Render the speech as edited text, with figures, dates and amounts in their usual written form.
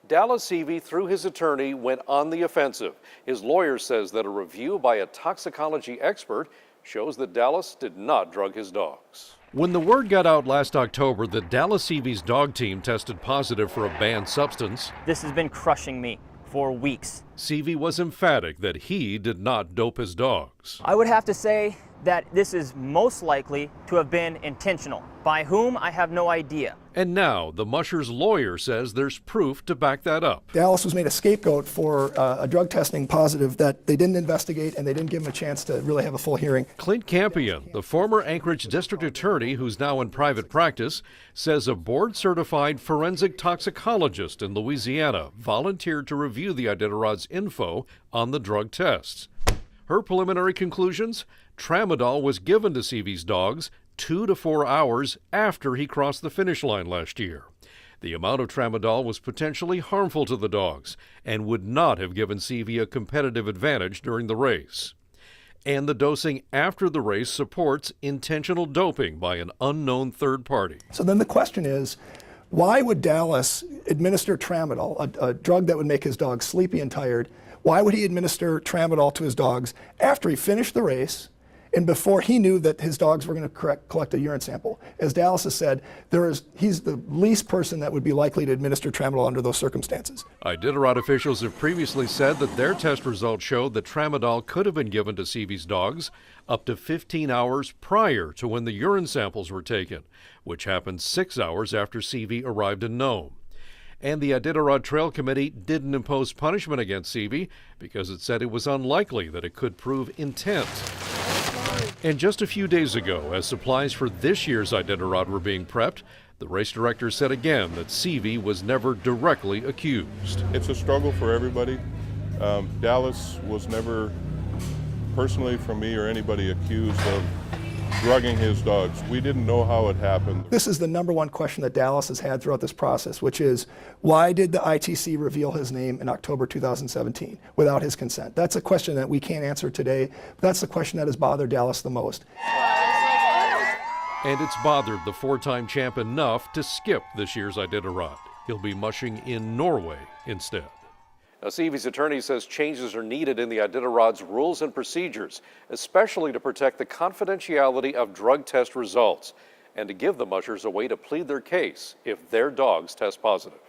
Dallas Seavey, through his attorney, went on the offensive. His lawyer says that a review by a toxicology expert shows that Dallas did not drug his dogs. When the word got out last October that Dallas Seavey's dog team tested positive for a banned substance, this has been crushing me for weeks. Seavey was emphatic that he did not dope his dogs. I would have to say that this is most likely to have been intentional. By whom, I have no idea. And now the musher's lawyer says there's proof to back that up. Dallas was made a scapegoat for a drug testing positive that they didn't investigate, and they didn't give him a chance to really have a full hearing. Clint Campion, the former Anchorage district attorney who's now in private practice, says a board-certified forensic toxicologist in Louisiana volunteered to review the Iditarod's info on the drug tests. Her preliminary conclusions? Tramadol was given to Seavey's dogs 2 to 4 hours after he crossed the finish line last year. The amount of tramadol was potentially harmful to the dogs and would not have given Seavey a competitive advantage during the race. And the dosing after the race supports intentional doping by an unknown third party. So then the question is, why would Dallas administer tramadol, a drug that would make his dogs sleepy and tired? Why would he administer tramadol to his dogs after he finished the race and before he knew that his dogs were going to collect a urine sample? As Dallas has said, he's the least person that would be likely to administer tramadol under those circumstances. Iditarod officials have previously said that their test results showed that tramadol could have been given to Seavey's dogs up to 15 hours prior to when the urine samples were taken, which happened 6 hours after Seavey arrived in Nome. And the Iditarod Trail Committee didn't impose punishment against Seavey because it said it was unlikely that it could prove intent. And just a few days ago, as supplies for this year's Iditarod were being prepped, the race director said again that Seavey was never directly accused. It's a struggle for everybody. Dallas was never personally, from me or anybody, accused of drugging his dogs. We didn't know how it happened. This is the number one question that Dallas has had throughout this process, which is, why did the ITC reveal his name in October 2017 without his consent? That's a question that we can't answer today. That's the question that has bothered Dallas the most. And it's bothered the four-time champ enough to skip this year's Iditarod. He'll be mushing in Norway instead. Now, Seavey's attorney says changes are needed in the Iditarod's rules and procedures, especially to protect the confidentiality of drug test results and to give the mushers a way to plead their case if their dogs test positive.